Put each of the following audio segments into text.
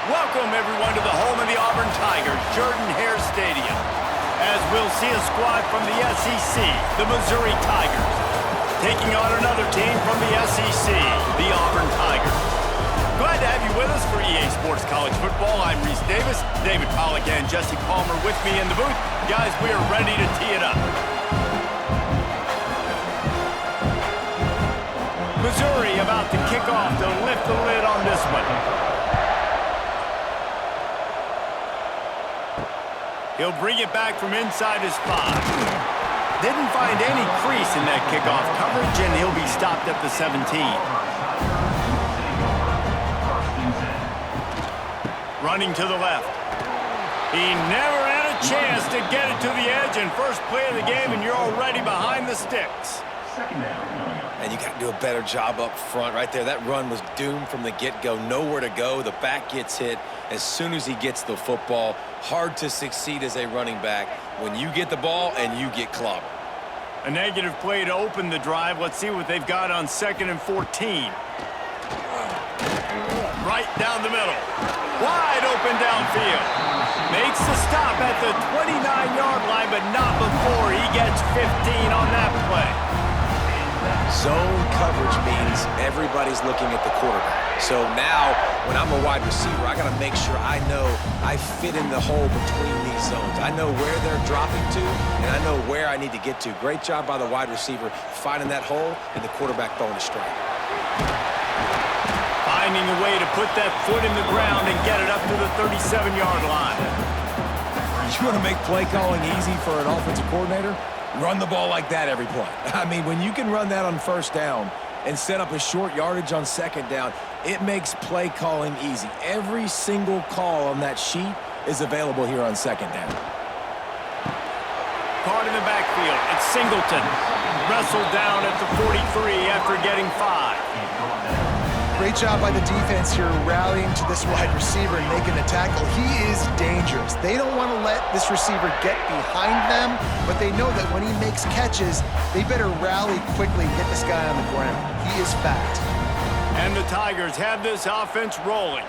Welcome, everyone, to the home of the Auburn Tigers, Jordan-Hare Stadium. As we'll see a squad from the SEC, the Missouri Tigers, taking on another team from the SEC, the Auburn Tigers. Glad to have you with us for EA Sports College Football. I'm Reese Davis, David Pollack and Jesse Palmer with me in the booth. Guys, we are ready to tee it up. Missouri about to kick off to lift the lid on this one. He'll bring it back from inside his 5. Didn't find any crease in that kickoff coverage, and he'll be stopped at the 17. Running to the left. He never had a chance to get it to the edge, and first play of the game, and you're already behind the sticks. And you got to do a better job up front right there. That run was doomed from the get-go. Nowhere to go. The back gets hit as soon as he gets the football. Hard to succeed as a running back when you get the ball and you get clobbered. A negative play to open the drive. Let's see what they've got on 2nd and 14. Right down the middle. Wide open downfield. Makes the stop at the 29-yard line, but not before he gets 15 on that play. Zone coverage means everybody's looking at the quarterback. So now, when I'm a wide receiver, I got to make sure I know I fit in the hole between these zones. I know where they're dropping to, and I know where I need to get to. Great job by the wide receiver finding that hole and the quarterback throwing a strike. Finding a way to put that foot in the ground and get it up to the 37-yard line. You want to make play calling easy for an offensive coordinator? Run the ball like that every play. I mean, when you can run that on 1st down and set up a short yardage on 2nd down, it makes play calling easy. Every single call on that sheet is available here on 2nd down. Caught in the backfield. It's Singleton. Wrestled down at the 43 after getting 5. Great job by the defense here rallying to this wide receiver and making a tackle. He is dangerous. They don't want to let this receiver get behind them, but they know that when he makes catches, they better rally quickly and get this guy on the ground. He is fast. And the Tigers have this offense rolling.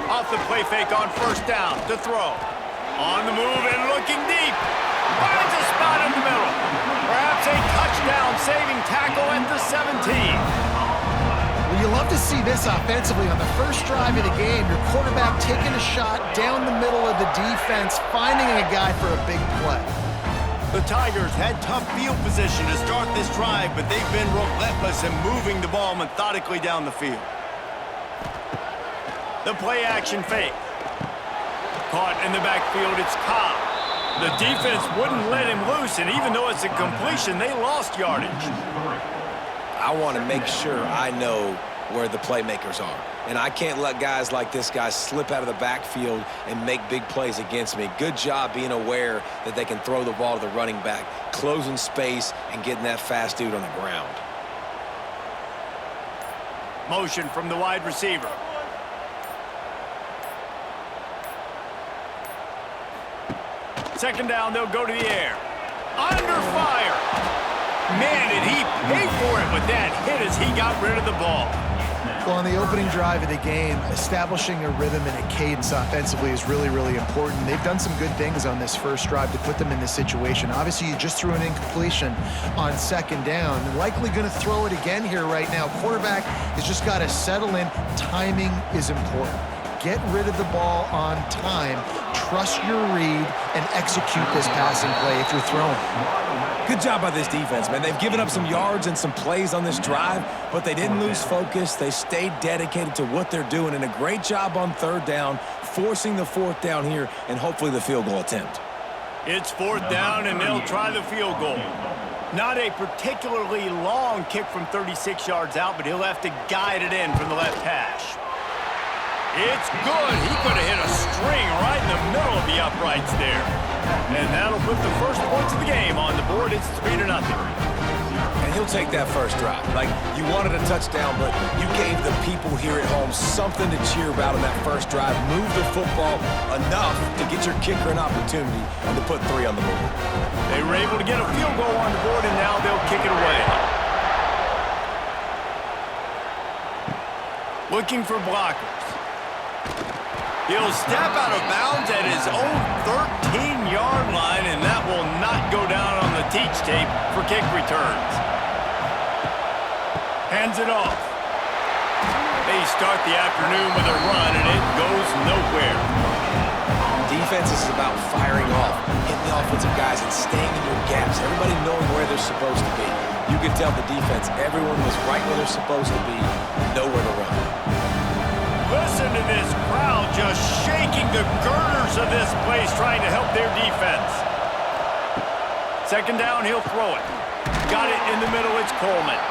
Off the play fake on 1st down to throw. On the move and looking deep. Finds a spot in the middle. Perhaps a touchdown-saving tackle at the 17. You love to see this offensively on the first drive of the game. Your quarterback taking a shot down the middle of the defense, finding a guy for a big play. The Tigers had tough field position to start this drive, but they've been relentless in moving the ball methodically down the field. The play action fake. Caught in the backfield, it's Cobb. The defense wouldn't let him loose, and even though it's a completion, they lost yardage. I want to make sure I know where the playmakers are. And I can't let guys like this guy slip out of the backfield and make big plays against me. Good job being aware that they can throw the ball to the running back, closing space and getting that fast dude on the ground. Motion from the wide receiver. Second down, they'll go to the air. Under fire. Man, did he pay for it with that hit as he got rid of the ball. Well, on the opening drive of the game, establishing a rhythm and a cadence offensively is really, really important. They've done some good things on this first drive to put them in this situation. Obviously, you just threw an incompletion on 2nd down. Likely going to throw it again here right now. Quarterback has just got to settle in. Timing is important. Get rid of the ball on time. Trust your read and execute this passing play if you're throwing. Good job by this defense, man. They've given up some yards and some plays on this drive, but they didn't lose focus. They stayed dedicated to what they're doing, and a great job on 3rd down, forcing the 4th down here, and hopefully the field goal attempt. It's 4th down, and they'll try the field goal. Not a particularly long kick from 36 yards out, but he'll have to guide it in from the left hash. It's good. He could have hit a string right in the middle of the uprights there. And that'll put the first points of the game on the board. It's 3-0. And he'll take that first drive. Like, you wanted a touchdown, but you gave the people here at home something to cheer about on that first drive. Move the football enough to get your kicker an opportunity and to put 3 on the board. They were able to get a field goal on the board, and now they'll kick it away. Looking for blockers. He'll step out of bounds at his own 13-yard line, and that will not go down on the teach tape for kick returns. Hands it off. They start the afternoon with a run, and it goes nowhere. Defense is about firing off, hitting the offensive guys, and staying in your gaps. Everybody knowing where they're supposed to be. You can tell the defense, everyone was right where they're supposed to be, nowhere to run. Listen to this crowd just shaking the girders of this place trying to help their defense. Second down, he'll throw it. Got it in the middle, it's Coleman.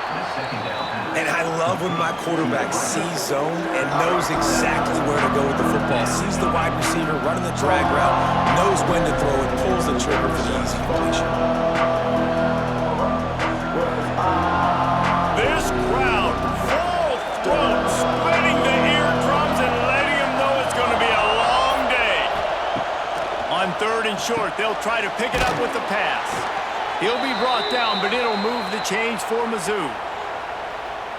And I love when my quarterback sees zone and knows exactly where to go with the football. Sees the wide receiver running the drag route, knows when to throw it, pulls the trigger for the easy completion. This crowd, full throat, splitting the eardrums and letting them know it's going to be a long day. On third and short, they'll try to pick it up with the pass. He'll be brought down, but it'll move the chains for Mizzou.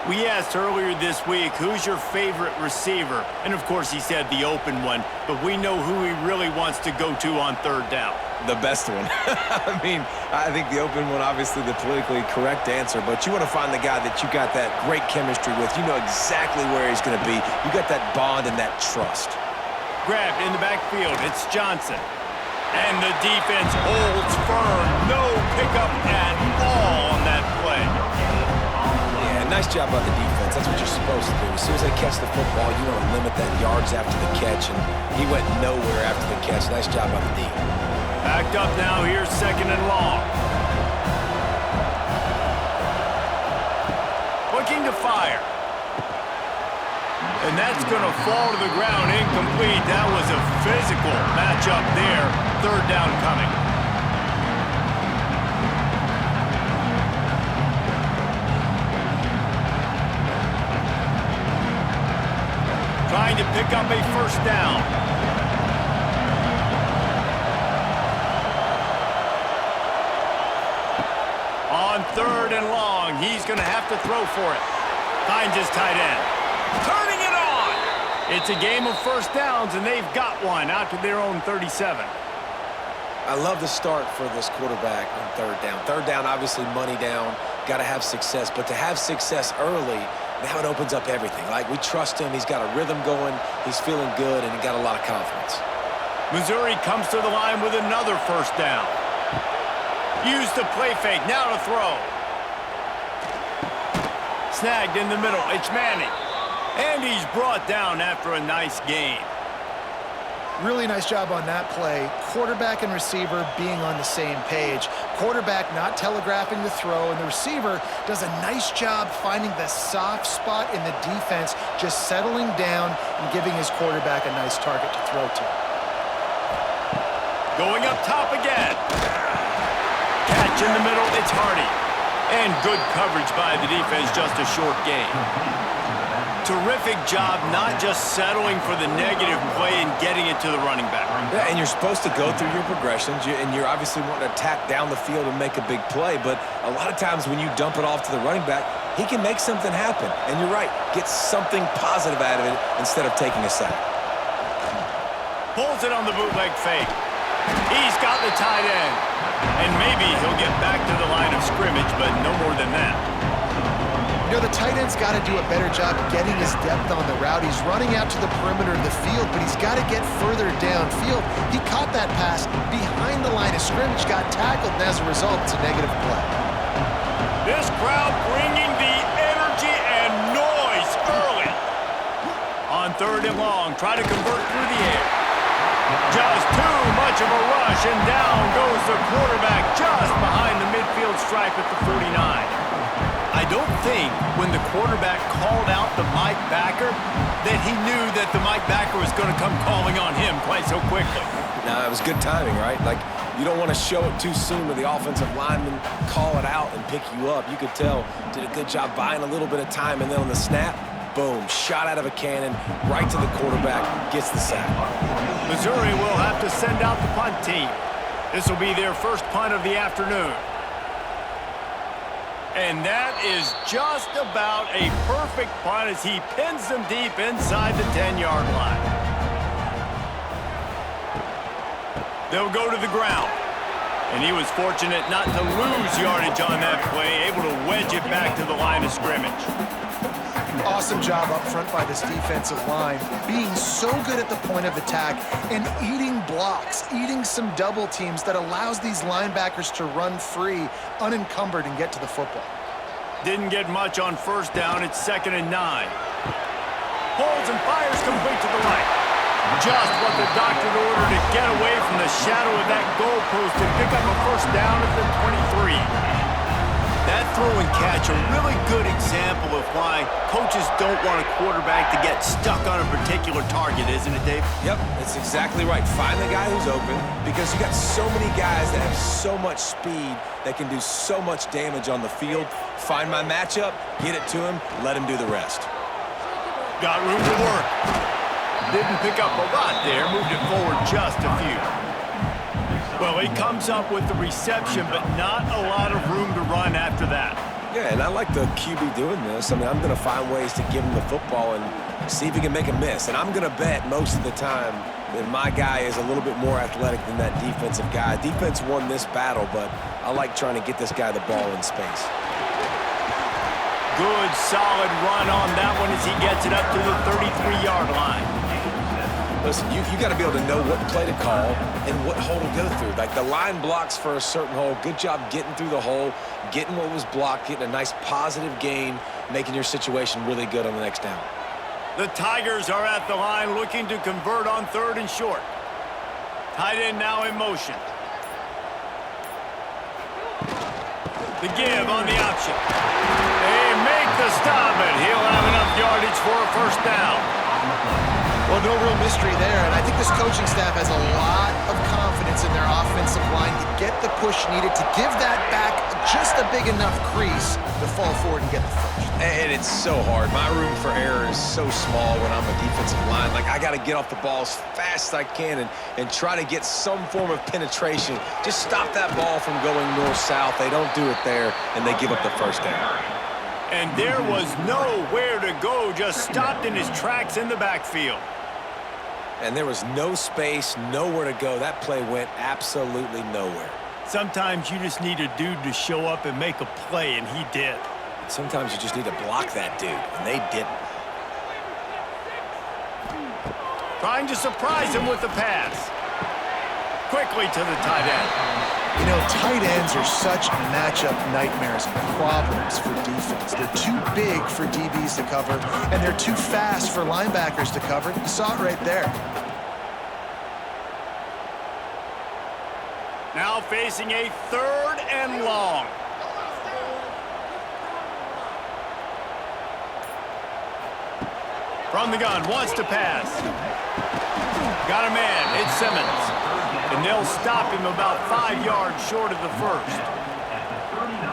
We asked earlier this week, who's your favorite receiver? And of course he said the open one, but we know who he really wants to go to on third down. The best one. I mean, I think the open one, obviously the politically correct answer, but you want to find the guy that you got that great chemistry with. You know exactly where he's going to be. You got that bond and that trust. Grabbed in the backfield, it's Johnson. And the defense holds firm. No pickup at all on that play. Yeah, nice job by the defense. That's what you're supposed to do. As soon as they catch the football, you want to limit that yards after the catch, and he went nowhere after the catch. Nice job by the D. Backed up now, here's second and long. Looking to fire. And that's going to fall to the ground incomplete. That was a physical matchup there. Third down coming. Trying to pick up a first down. On third and long, he's going to have to throw for it. Finds his tight end. Turning it on! It's a game of first downs, and they've got one out to their own 37. I love the start for this quarterback on third down. Third down, obviously money down, got to have success. But to have success early, now it opens up everything. Like, we trust him. He's got a rhythm going. He's feeling good, and he got a lot of confidence. Missouri comes to the line with another first down. Use the play fake. Now to throw. Snagged in the middle. It's Manning. And he's brought down after a nice gain. Really nice job on that play. Quarterback and receiver being on the same page. Quarterback not telegraphing the throw, and the receiver does a nice job finding the soft spot in the defense, just settling down and giving his quarterback a nice target to throw to. Going up top again. Catch in the middle, it's Hardy. And good coverage by the defense, just a short gain. Terrific job not just settling for the negative play and getting it to the running back. Yeah, and you're supposed to go through your progressions, and you're obviously wanting to attack down the field and make a big play, but a lot of times when you dump it off to the running back, he can make something happen. And you're right, get something positive out of it instead of taking a sack. Pulls it on the bootleg fake. He's got the tight end. And maybe he'll get back to the line of scrimmage, but no more than that. You know, the tight end's got to do a better job getting his depth on the route. He's running out to the perimeter of the field, but he's got to get further downfield. He caught that pass behind the line of scrimmage, got tackled, and as a result, it's a negative play. This crowd bringing the energy and noise early. On third and long, try to convert through the air. Just too much of a rush, and down goes the quarterback just behind the midfield stripe at the 49. I don't think when the quarterback called out the Mike backer that he knew that the Mike backer was going to come calling on him quite so quickly. No, it was good timing, right? Like, you don't want to show it too soon to the offensive lineman, call it out and pick you up. You could tell, did a good job buying a little bit of time, and then on the snap, boom, shot out of a cannon, right to the quarterback, gets the sack. Missouri will have to send out the punt team. This will be their first punt of the afternoon. And that is just about a perfect punt as he pins them deep inside the 10-yard line. They'll go to the ground. And he was fortunate not to lose yardage on that play, able to wedge it back to the line of scrimmage. Awesome job up front by this defensive line, being so good at the point of attack and eating blocks, eating some double teams that allows these linebackers to run free, unencumbered, and get to the football. Didn't get much on first down. It's 2nd and 9. Holds and fires complete to the right. Just what the doctor ordered to get away from the shadow of that goalpost and pick up a first down at the 23. That throw and catch, a really good example of why coaches don't want a quarterback to get stuck on a particular target, isn't it, Dave? Yep, it's exactly right. Find the guy who's open, because you got so many guys that have so much speed that can do so much damage on the field. Find my matchup, get it to him, let him do the rest. Got room to work. Didn't pick up a lot there, moved it forward just a few. Well, he comes up with the reception, but not a lot of room to run after that. Yeah, and I like the QB doing this. I mean, I'm going to find ways to give him the football and see if he can make a miss. And I'm going to bet most of the time that my guy is a little bit more athletic than that defensive guy. Defense won this battle, but I like trying to get this guy the ball in space. Good, solid run on that one as he gets it up to the 33-yard line. Listen, you got to be able to know what play to call and what hole to go through. Like, the line blocks for a certain hole. Good job getting through the hole, getting what was blocked, getting a nice positive gain, making your situation really good on the next down. The Tigers are at the line looking to convert on 3rd and short. Tight end now in motion. The give on the option. They make the stop, and he'll have enough yardage for a first down. Well, no real mystery there, and I think this coaching staff has a lot of confidence in their offensive line to get the push needed to give that back just a big enough crease to fall forward and get the first. And it's so hard. My room for error is so small when I'm a defensive line. Like, I got to get off the ball as fast as I can and try to get some form of penetration. Just stop that ball from going north-south. They don't do it there, and they give up the first down. And there was nowhere to go, just stopped in his tracks in the backfield. And there was no space, nowhere to go. That play went absolutely nowhere. Sometimes you just need a dude to show up and make a play, and he did. Sometimes you just need to block that dude, and they didn't. Trying to surprise him with the pass. Quickly to the tight end. You know, tight ends are such matchup nightmares, problems for defense. They're too big for DBs to cover, and they're too fast for linebackers to cover. You saw it right there. Now facing a 3rd and long. From the gun, wants to pass. Got a man, it's Simmons. And they'll stop him about 5 yards short of the first.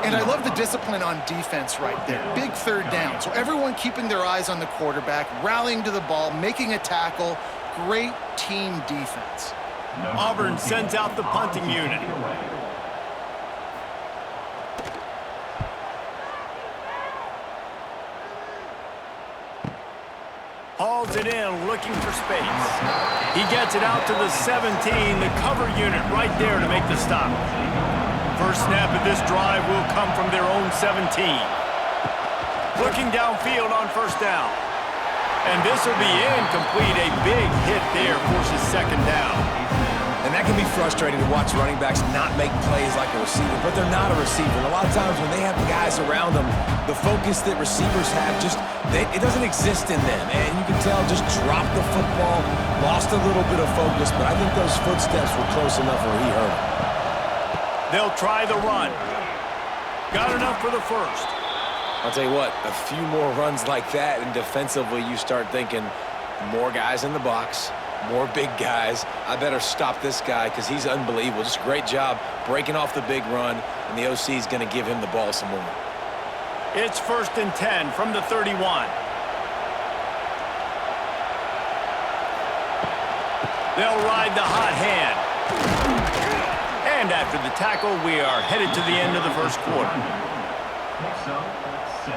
And I love the discipline on defense right there. Big 3rd down. So everyone keeping their eyes on the quarterback, rallying to the ball, making a tackle. Great team defense. Auburn sends out the punting unit. Hauls it in, looking for space. He gets it out to the 17, the cover unit right there to make the stop. First snap of this drive will come from their own 17. Looking downfield on first down. And this will be incomplete. A big hit there forces 2nd down. And that can be frustrating to watch running backs not make plays like a receiver, but they're not a receiver. And a lot of times when they have the guys around them, the focus that receivers have it doesn't exist in them. And you can tell, just dropped the football, lost a little bit of focus, but I think those footsteps were close enough where he hurt him. They'll try the run. Got enough for the first. I'll tell you what, a few more runs like that, and defensively you start thinking more guys in the box, more big guys. I better stop this guy because he's unbelievable. Just a great job breaking off the big run, and the OC is going to give him the ball some more. It's 1st and 10 from the 31. They'll ride the hot hand. And after the tackle, we are headed to the end of the first quarter. Picks up 6.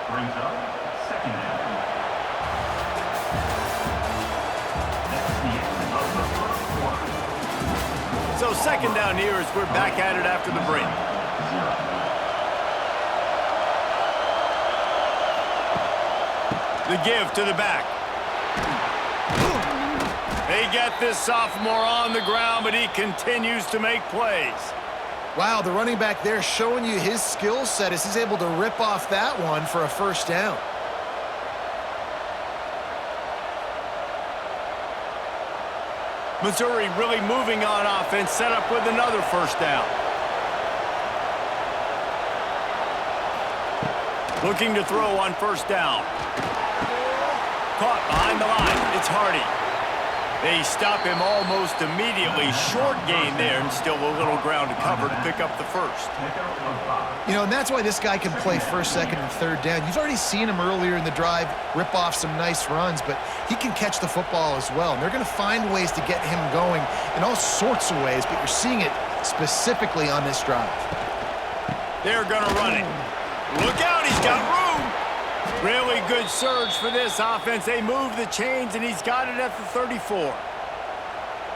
Brings up 2nd down. That's the end of the first quarter. second down here as we're back at it after the break. The give to the back. They get this sophomore on the ground, but he continues to make plays. Wow, the running back there showing you his skill set as he's able to rip off that one for a first down. Missouri really moving on offense, set up with another first down. Looking to throw on first down. Caught behind the line. It's Hardy. They stop him almost immediately. Short gain there, and still a little ground to cover to pick up the first. You know, and that's why this guy can play first, second, and third down. You've already seen him earlier in the drive rip off some nice runs, but he can catch the football as well. And they're going to find ways to get him going in all sorts of ways, but you're seeing it specifically on this drive. They're going to run it. Look out, he's got room. Really good surge for this offense. They move the chains, and he's got it at the 34.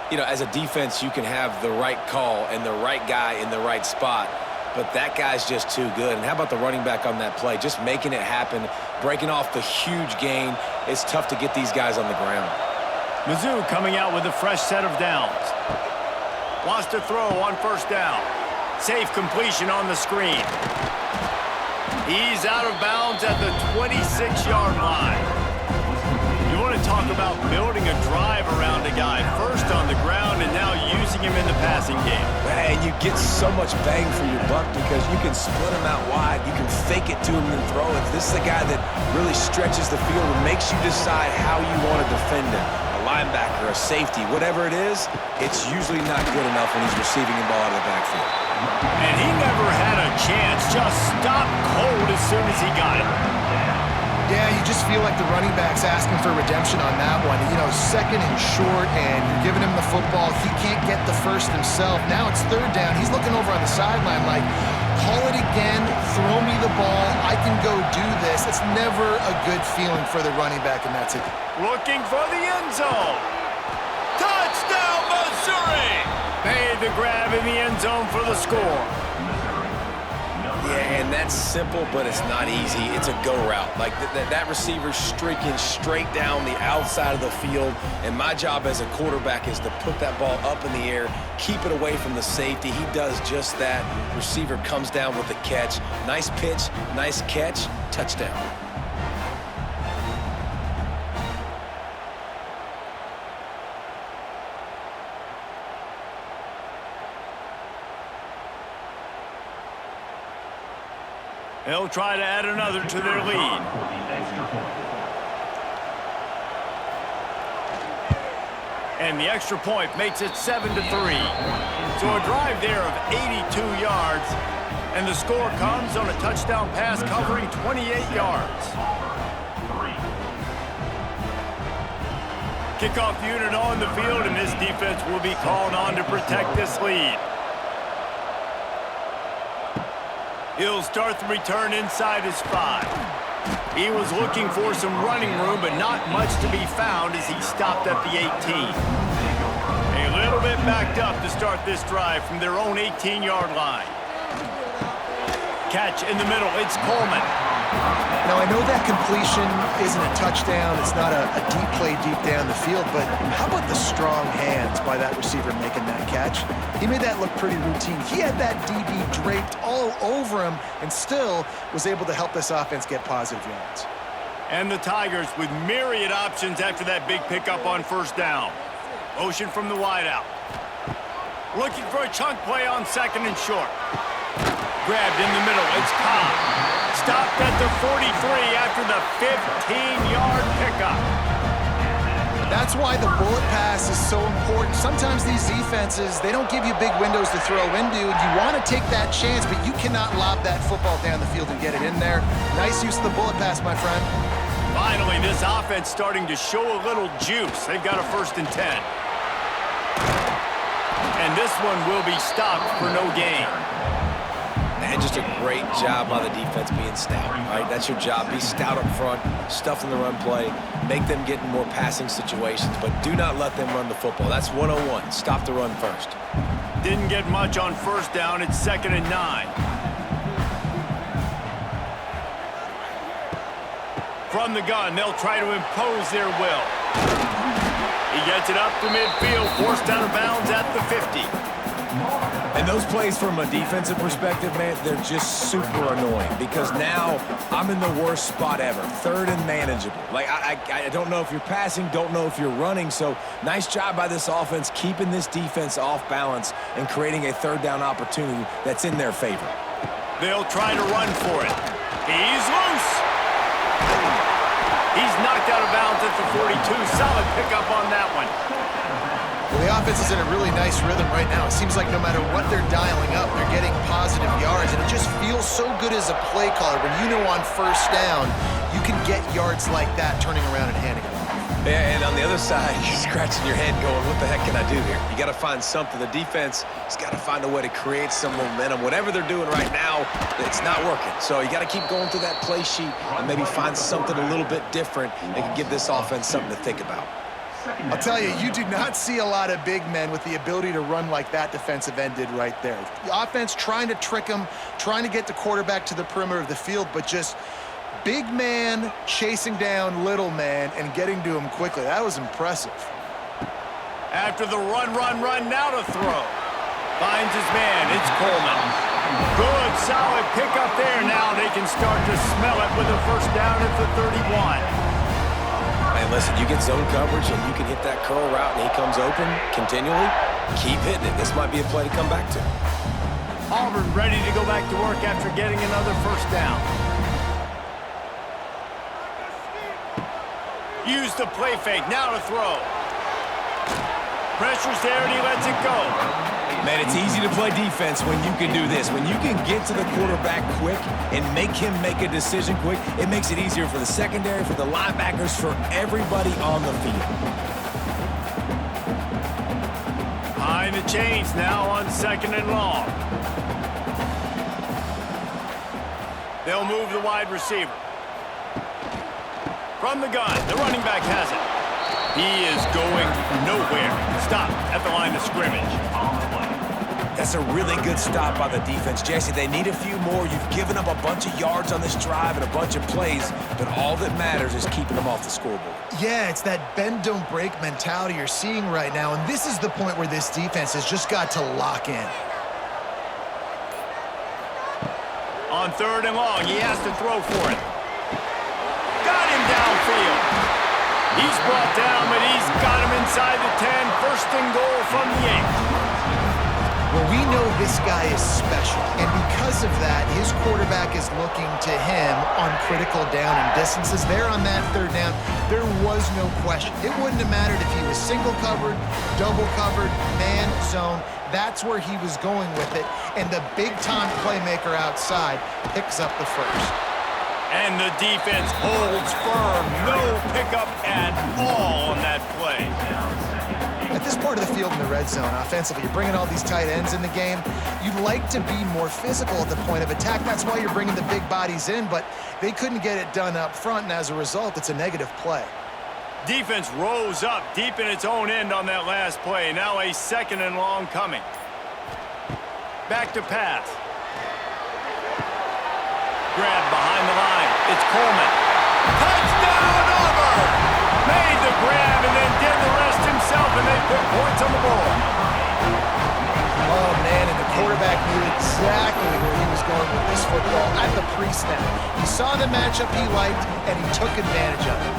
You know, as a defense, you can have the right call and the right guy in the right spot, but that guy's just too good. And how about the running back on that play? Just making it happen, breaking off the huge gain. It's tough to get these guys on the ground. Mizzou coming out with a fresh set of downs. Wants to throw on first down. Safe completion on the screen. He's out of bounds at the 26-yard line. You want to talk about building a drive around a guy. First on the ground and now using him in the passing game. And you get so much bang for your buck because you can split him out wide. You can fake it to him and throw it. This is the guy that really stretches the field and makes you decide how you want to defend him. A linebacker, a safety, whatever it is, it's usually not good enough when he's receiving the ball out of the backfield. And he never had a chance. Just stopped cold as soon as he got it. Yeah, you just feel like the running back's asking for redemption on that one. You know, second and short, and you're giving him the football. He can't get the first himself. Now it's third down. He's looking over on the sideline like, call it again, throw me the ball, I can go do this. It's never a good feeling for the running back in that situation. Looking for the end zone. Touchdown, Missouri! Made the grab in the end zone for the score. Yeah, and that's simple, but it's not easy. It's a go route. Like that receiver's streaking straight down the outside of the field, and my job as a quarterback is to put that ball up in the air, keep it away from the safety. He does just that. Receiver comes down with the catch. Nice pitch, nice catch, touchdown. They'll try to add another to their lead. And the extra point makes it 7-3. So a drive there of 82 yards, and the score comes on a touchdown pass covering 28 yards. Kickoff unit on the field, and this defense will be called on to protect this lead. He'll start the return inside his 5. He was looking for some running room, but not much to be found as he stopped at the 18. A little bit backed up to start this drive from their own 18-yard line. Catch in the middle, it's Coleman. Now, I know that completion isn't a touchdown. It's not a deep play deep down the field, but how about the strong hands by that receiver making that catch? He made that look pretty routine. He had that DB draped all over him and still was able to help this offense get positive yards. And the Tigers with myriad options after that big pickup on first down. Motion from the wideout. Looking for a chunk play on second and short. Grabbed in the middle, it's Cobb. Stopped at the 43 after the 15-yard pickup. That's why the bullet pass is so important. Sometimes these defenses, they don't give you big windows to throw into. You want to take that chance, but you cannot lob that football down the field and get it in there. Nice use of the bullet pass, my friend. Finally, this offense starting to show a little juice. They've got a 1st and 10. And this one will be stopped for no gain. And just a great job by the defense being stout, right? That's your job. Be stout up front, stuff in the run play, make them get in more passing situations, but do not let them run the football. That's 101. Stop the run first. Didn't get much on first down. It's 2nd and 9. From the gun, they'll try to impose their will. He gets it up to midfield, forced out of bounds at the 50. And those plays from a defensive perspective, man, they're just super annoying because now I'm in the worst spot ever, 3rd and manageable. Like, I don't know if you're passing, don't know if you're running, so nice job by this offense keeping this defense off balance and creating a 3rd down opportunity that's in their favor. They'll try to run for it. He's loose. He's knocked out of bounds at the 42. Solid pickup on that one. Well, the offense is in a really nice rhythm right now. It seems like no matter what they're dialing up, they're getting positive yards, and it just feels so good as a play caller when you know on first down you can get yards like that turning around and handing it off. Yeah, and on the other side, you're scratching your head going, what the heck can I do here? You got to find something. The defense has got to find a way to create some momentum. Whatever they're doing right now, it's not working. So you got to keep going through that play sheet and maybe find something a little bit different that can give this offense something to think about. I'll tell you, you do not see a lot of big men with the ability to run like that defensive end did right there. The offense trying to trick him, trying to get the quarterback to the perimeter of the field, but just big man chasing down little man and getting to him quickly. That was impressive. After the run, now to throw. Finds his man. It's Coleman. Good, solid pickup there. Now they can start to smell it with a first down at the 31. Man, listen, you get zone coverage and you can hit that curl route and he comes open continually, keep hitting it. This might be a play to come back to. Auburn ready to go back to work after getting another first down. Use the play fake, now to throw. Pressure's there and he lets it go. Man, it's easy to play defense when you can do this. When you can get to the quarterback quick and make him make a decision quick, it makes it easier for the secondary, for the linebackers, for everybody on the field. Behind the chains now on 2nd and long. They'll move the wide receiver. From the gun, the running back has it. He is going nowhere. Stop at the line of scrimmage. That's a really good stop by the defense. Jesse, they need a few more. You've given up a bunch of yards on this drive and a bunch of plays, but all that matters is keeping them off the scoreboard. Yeah, it's that bend, don't break mentality you're seeing right now, and this is the point where this defense has just got to lock in. On 3rd and long, he has to throw for it. Got him downfield. He's brought down, but he's got him inside the 10. First and goal from the 8. Well, we know this guy is special, and because of that, his quarterback is looking to him on critical down and distances. There on that 3rd down, there was no question. It wouldn't have mattered if he was single covered, double covered, man, zone. That's where he was going with it, and the big-time playmaker outside picks up the first. And the defense holds firm. No pickup at all on that play. At this part of the field in the red zone, offensively, you're bringing all these tight ends in the game. You'd like to be more physical at the point of attack. That's why you're bringing the big bodies in, but they couldn't get it done up front, and as a result, it's a negative play. Defense rose up deep in its own end on that last play. Now a 2nd and long coming. Back to pass. Grab behind the line. It's Coleman. Touchdown, Auburn! Made the grab and then did the rest himself, and they put points on the board. Oh, man, and the quarterback knew exactly where he was going with this football at the pre-snap. He saw the matchup he liked, and he took advantage of it.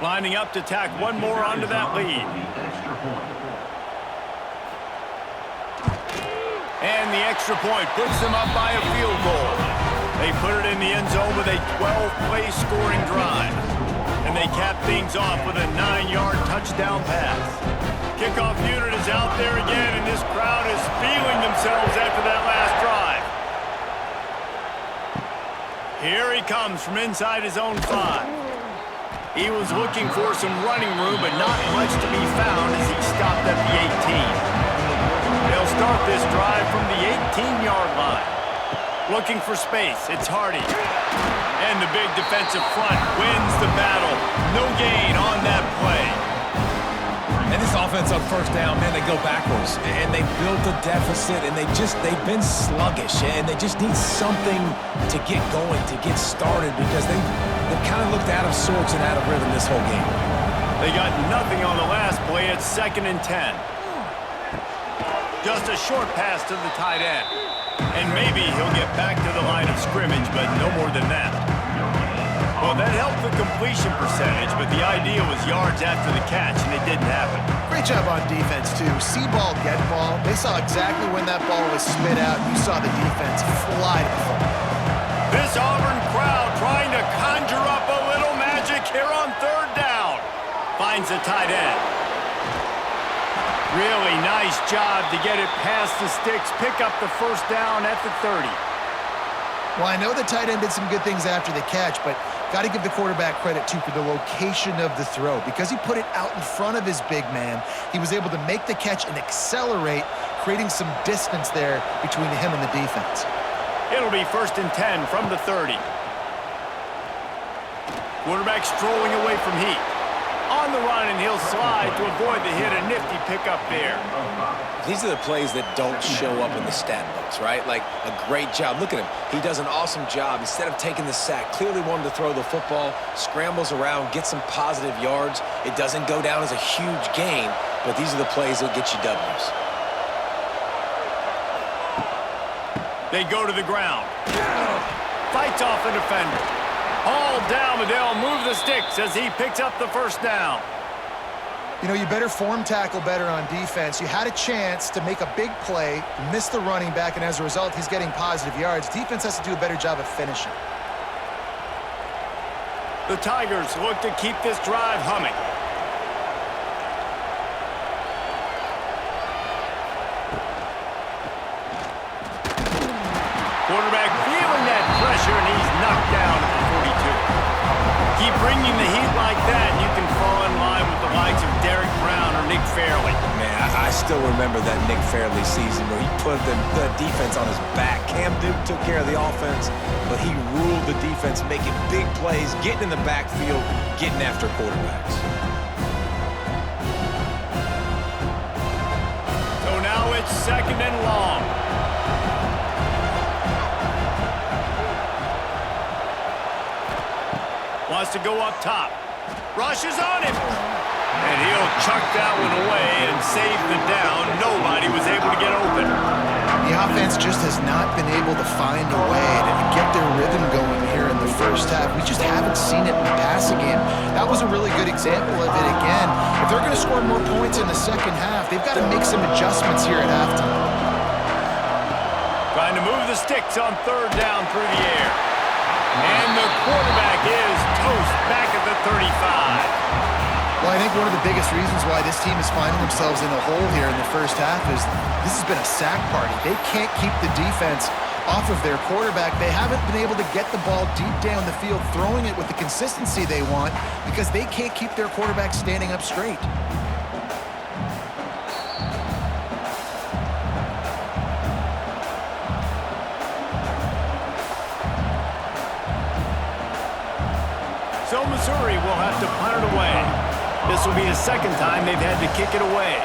Lining up to tack one more onto that lead. And the extra point puts them up by a field goal. They put it in the end zone with a 12-play scoring drive. And they cap things off with a 9-yard touchdown pass. Kickoff unit is out there again, and this crowd is feeling themselves after that last drive. Here he comes from inside his own 5. He was looking for some running room, but not much to be found as he stopped at the 18. They'll start this drive from the 18-yard line. Looking for space, it's Hardy. And the big defensive front wins the battle. No gain on that play. And this offense on first down, man, they go backwards. And they built a deficit, and they've been sluggish. And they just need something to get going, to get started, because they've kind of looked out of sorts and out of rhythm this whole game. They got nothing on the last play. It's 2nd and 10. Just a short pass to the tight end. And maybe he'll get back to the line of scrimmage, but no more than that. Well, that helped the completion percentage, but the idea was yards after the catch, and it didn't happen. Great job on defense, too. See ball, get ball. They saw exactly when that ball was spit out. You saw the defense fly to the football. This Auburn crowd trying to conjure up a little magic here on 3rd down. Finds the tight end. Really nice job to get it past the sticks, pick up the 1st down at the 30. Well, I know the tight end did some good things after the catch, but got to give the quarterback credit, too, for the location of the throw. Because he put it out in front of his big man, he was able to make the catch and accelerate, creating some distance there between him and the defense. It'll be 1st and 10 from the 30. Quarterback strolling away from heat. On the run, and he'll slide to avoid the hit. A nifty pickup there. These are the plays that don't show up in the stat books, right? Like a great job. Look at him. He does an awesome job. Instead of taking the sack, clearly wanted to throw the football, scrambles around, get some positive yards. It doesn't go down as a huge gain, but these are the plays that get you W's. They go to the ground. Fights off a defender. Hauled down, but they'll move the sticks as he picks up the 1st down. You know, you better form tackle better on defense. You had a chance to make a big play, miss the running back, and as a result, he's getting positive yards. Defense has to do a better job of finishing. The Tigers look to keep this drive humming. Quarterback feeling that pressure, and he's knocked down at the 42. Keep bringing the heat like that, and you can fall in line with the likes of Derek Brown or Nick Fairley. Man, I still remember that Nick Fairley season where he put the defense on his back. Cam Duke took care of the offense, but he ruled the defense, making big plays, getting in the backfield, getting after quarterbacks. So now it's 2nd and long. Wants to go up top. Rushes on him. And he'll chuck that one away and save the down. Nobody was able to get open. The offense just has not been able to find a way to get their rhythm going here in the 1st half. We just haven't seen it in the passing game. That was a really good example of it again. If they're going to score more points in the 2nd half, they've got to make some adjustments here at halftime. Trying to move the sticks on 3rd down through the air. And the quarterback is toast back at the 35. Well, I think one of the biggest reasons why this team is finding themselves in a hole here in the 1st half is this has been a sack party. They can't keep the defense off of their quarterback. They haven't been able to get the ball deep down the field, throwing it with the consistency they want because they can't keep their quarterback standing up straight. So Missouri will have to punt it away. This will be the 2nd time they've had to kick it away.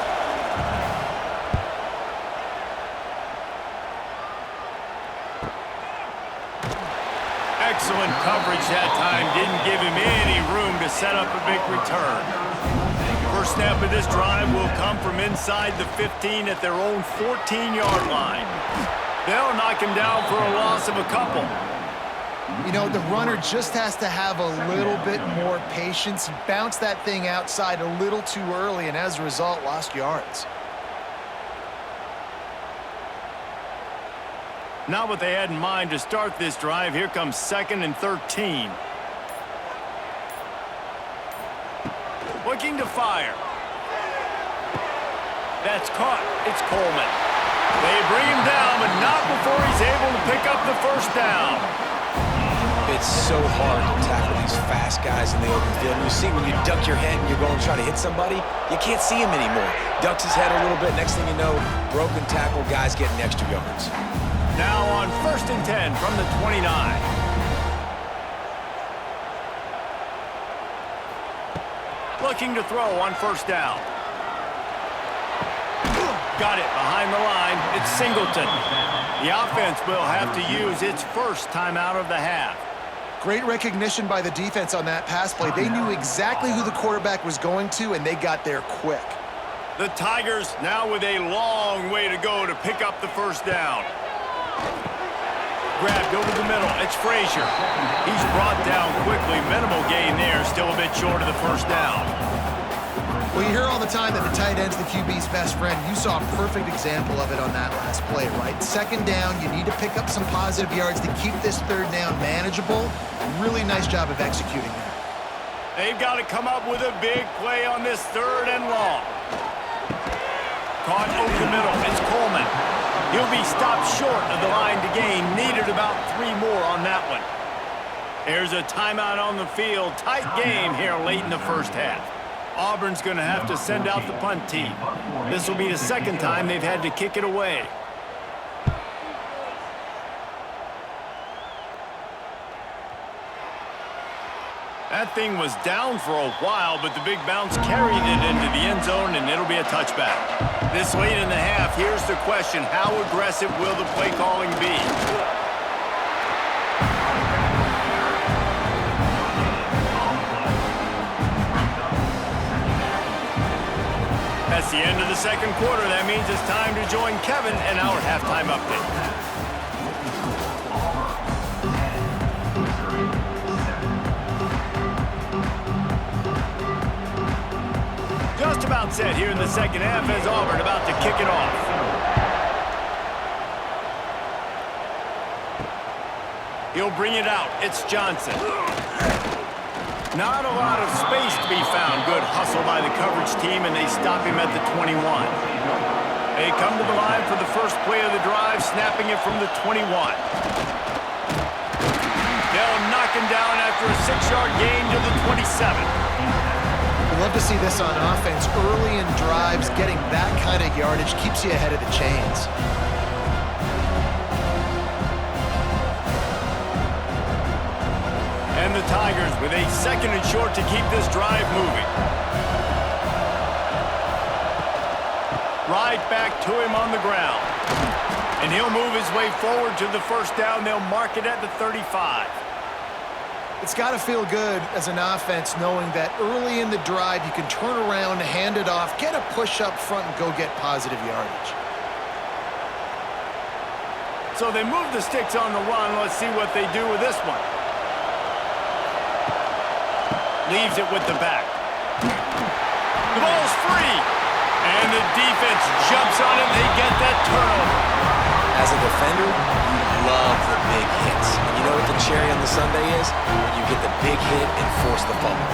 Excellent coverage that time. Didn't give him any room to set up a big return. First snap of this drive will come from inside the 15 at their own 14-yard line. They'll knock him down for a loss of a couple. You know, the runner just has to have a little bit more patience. He bounced that thing outside a little too early, and as a result, lost yards. Not what they had in mind to start this drive. Here comes 2nd and 13. Looking to fire. That's caught. It's Coleman. They bring him down, but not before he's able to pick up the first down. It's so hard to tackle these fast guys in the open field. And you see when you duck your head and you're going to try to hit somebody, you can't see him anymore. Ducks his head a little bit. Next thing you know, broken tackle, guys getting extra yards. Now on 1st and 10 from the 29. Looking to throw on 1st down. Got it behind the line. It's Singleton. The offense will have to use its first timeout of the half. Great recognition by the defense on that pass play. They knew exactly who the quarterback was going to, and they got there quick. The Tigers now with a long way to go to pick up the first down. Grabbed over the middle. It's Frazier. He's brought down quickly. Minimal gain there. Still a bit short of the first down. Well, you hear all the time that the tight end's the QB's best friend. You saw a perfect example of it on that last play, right? 2nd down, you need to pick up some positive yards to keep this 3rd down manageable. Really nice job of executing that. They've got to come up with a big play on this 3rd and long. Caught over the middle. It's Coleman. He'll be stopped short of the line to gain. Needed about 3 more on that one. There's a timeout on the field. Tight game here late in the first half. Auburn's going to have to send out the punt team. This will be the 2nd time they've had to kick it away. That thing was down for a while, but the big bounce carried it into the end zone, and it'll be a touchback. This late in the half, here's the question. How aggressive will the play calling be? That's the end of the 2nd quarter. That means it's time to join Kevin in our halftime update. Just about set here in the 2nd half as Auburn about to kick it off. He'll bring it out. It's Johnson. Not a lot of space to be found. Good hustle by the coverage team, and they stop him at the 21. They come to the line for the first play of the drive, snapping it from the 21. They'll knock him down after a 6-yard gain to the 27. We love to see this on offense. Early in drives, getting that kind of yardage keeps you ahead of the chains. And the Tigers with a 2nd and short to keep this drive moving. Right back to him on the ground. And he'll move his way forward to the first down. They'll mark it at the 35. It's got to feel good as an offense knowing that early in the drive you can turn around, hand it off, get a push up front, and go get positive yardage. So they move the sticks on the run. Let's see what they do with this one. Leaves it with the back. The ball's free. And the defense jumps on it. They get that turnover. As a defender, you love the big hits. And you know what the cherry on the sundae is? When you get the big hit and force the fumble.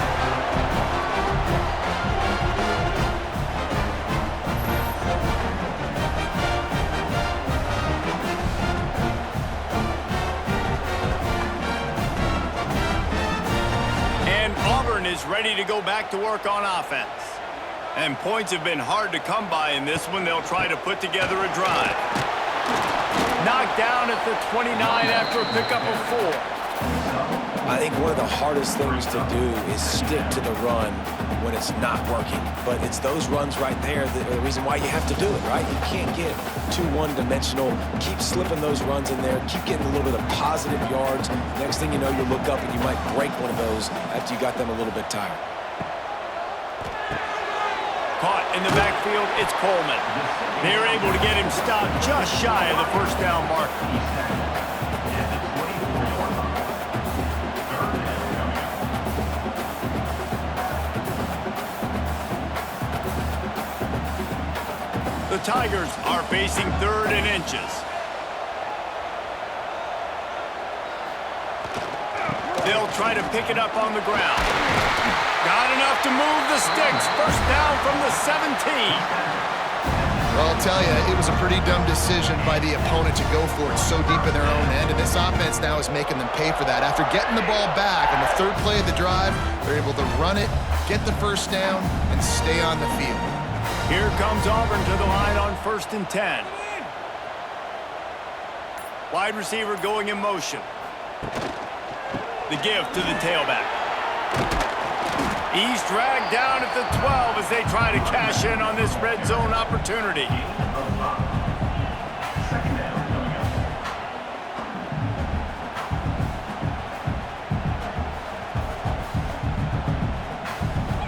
Is ready to go back to work on offense. And points have been hard to come by in this one. They'll try to put together a drive. Knocked down at the 29 after a pickup of 4. I think one of the hardest things to do is stick to the run when it's not working. But it's those runs right there that are the reason why you have to do it, right? You can't get too one-dimensional. Keep slipping those runs in there. Keep getting a little bit of positive yards. Next thing you know, you look up and you might break one of those after you got them a little bit tired. Caught in the backfield, it's Coleman. They're able to get him stopped just shy of the first down marker. The Tigers are facing 3rd and inches. They'll try to pick it up on the ground. Got enough to move the sticks. First down from the 17. Well, I'll tell you, it was a pretty dumb decision by the opponent to go for it so deep in their own end, and this offense now is making them pay for that. After getting the ball back on the third play of the drive, they're able to run it, get the first down, and stay on the field. Here comes Auburn to the line on 1st and 10. Wide receiver going in motion. The give to the tailback. He's dragged down at the 12 as they try to cash in on this red zone opportunity. Second down coming up.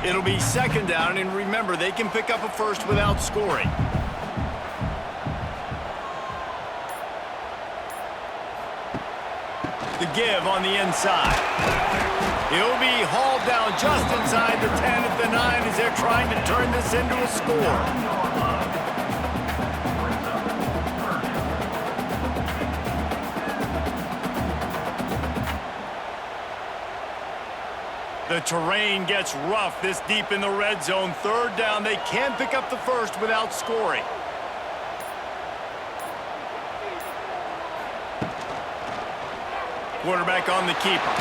It'll be 2nd down, and remember, they can pick up a first without scoring. The give on the inside. He'll be hauled down just inside the 10 at the 9 as they're trying to turn this into a score. The terrain gets rough this deep in the red zone. 3rd down, they can pick up the first without scoring. Quarterback on the keeper.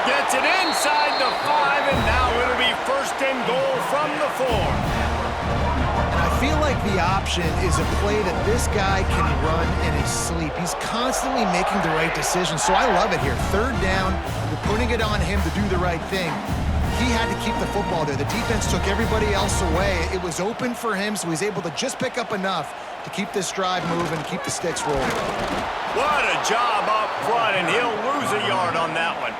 Gets it inside the 5, and now it'll be 1st and goal from the 4. And I feel like the option is a play that this guy can run in his sleep. He's constantly making the right decision, so I love it here. 3rd down, you're putting it on him to do the right thing. He had to keep the football there. The defense took everybody else away. It was open for him, so he's able to just pick up enough to keep this drive moving, keep the sticks rolling. What a job up front, and he'll lose a yard on that one.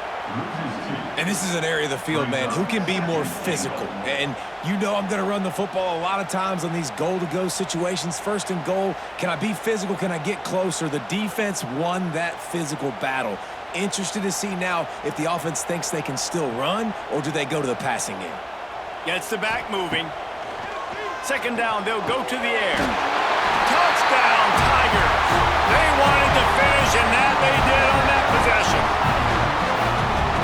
And this is an area of the field, man, who can be more physical. And you know I'm going to run the football a lot of times on these goal-to-go situations. 1st and goal, can I be physical? Can I get closer? The defense won that physical battle. Interested to see now if the offense thinks they can still run, or do they go to the passing game? Gets the back moving. 2nd down, they'll go to the air. Touchdown, Tigers! They wanted to finish, and that they did on that possession.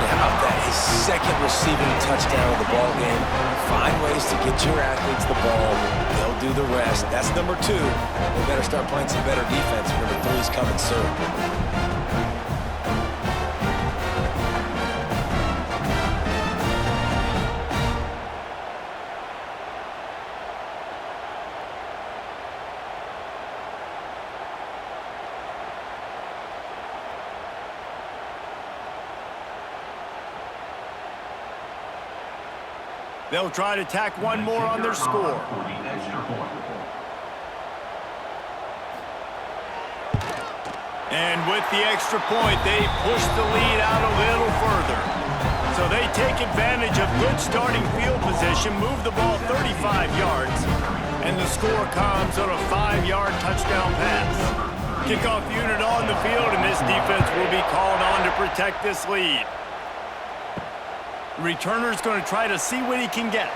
How about that? His 2nd receiving touchdown of the ball game. Find ways to get your athletes the ball. They'll do the rest. That's number 2. They better start playing some better defense. Number 3's coming soon. They'll try to tack one more on their score. And with the extra point, they push the lead out a little further. So they take advantage of good starting field position, move the ball 35 yards, and the score comes on a 5-yard touchdown pass. Kickoff unit on the field, and this defense will be called on to protect this lead. Returner's going to try to see what he can get.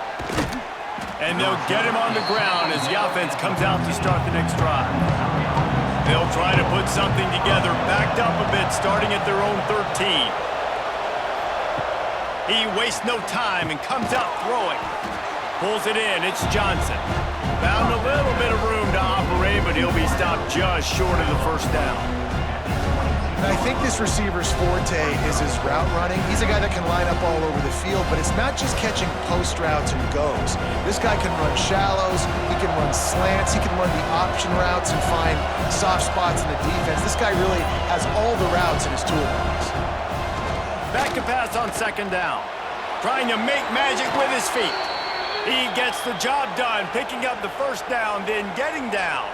And they'll get him on the ground as the offense comes out to start the next drive. They'll try to put something together, backed up a bit, starting at their own 13. He wastes no time and comes out throwing. Pulls it in, it's Johnson. Found a little bit of room to operate, but he'll be stopped just short of the 1st down. I think this receiver's forte is his route running. He's a guy that can line up all over the field, but it's not just catching post routes and goes. This guy can run shallows, he can run slants, he can run the option routes and find soft spots in the defense. This guy really has all the routes in his toolbox. Back to pass on 2nd down. Trying to make magic with his feet. He gets the job done, picking up the 1st down, then getting down.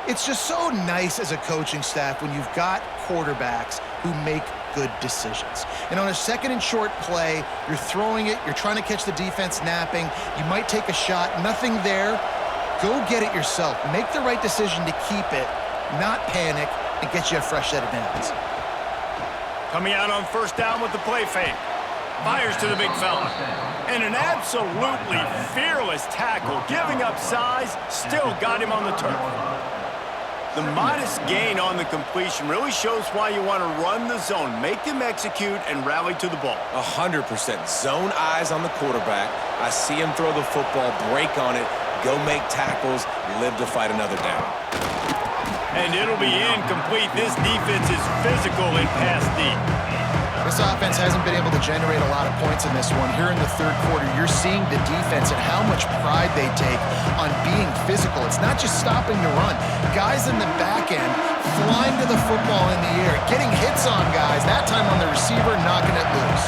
It's just so nice as a coaching staff when you've got quarterbacks who make good decisions. And on a 2nd and short play, you're throwing it, you're trying to catch the defense napping, you might take a shot, nothing there. Go get it yourself. Make the right decision to keep it, not panic, and get you a fresh set of downs. Coming out on 1st down with the play fake. Fires to the big fella. And an absolutely fearless tackle, giving up size, still got him on the turf. The modest gain on the completion really shows why you want to run the zone, make them execute, and rally to the ball. 100%. Zone eyes on the quarterback. I see him throw the football, break on it, go make tackles, live to fight another down. And it'll be incomplete. This defense is physical in pass deep. This offense hasn't been able to generate a lot of points in this one. Here in the third quarter, you're seeing the defense and how much pride they take on being physical. It's not just stopping the run. Guys in the back end flying to the football in the air, getting hits on guys, that time on the receiver, knocking it loose.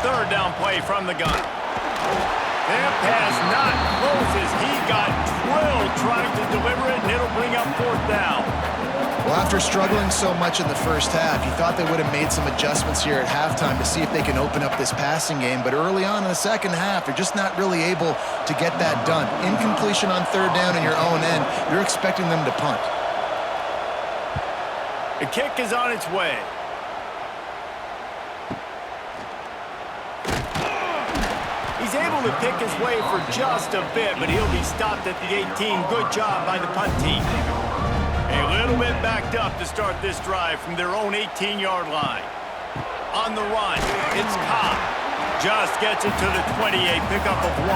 Third down play from the gun. That pass not close as he got drilled trying to deliver it, and it'll bring up fourth down. Well, after struggling so much in the first half, you thought they would have made some adjustments here at halftime to see if they can open up this passing game. But early on in the second half, they're just not really able to get that done. Incompletion on third down in your own end, you're expecting them to punt. The kick is on its way. He's able to pick his way for just a bit, but he'll be stopped at the 18. Good job by the punt team. A little bit backed up to start this drive from their own 18-yard line. On the run, it's Cobb. Just gets it to the 28, pickup of 1.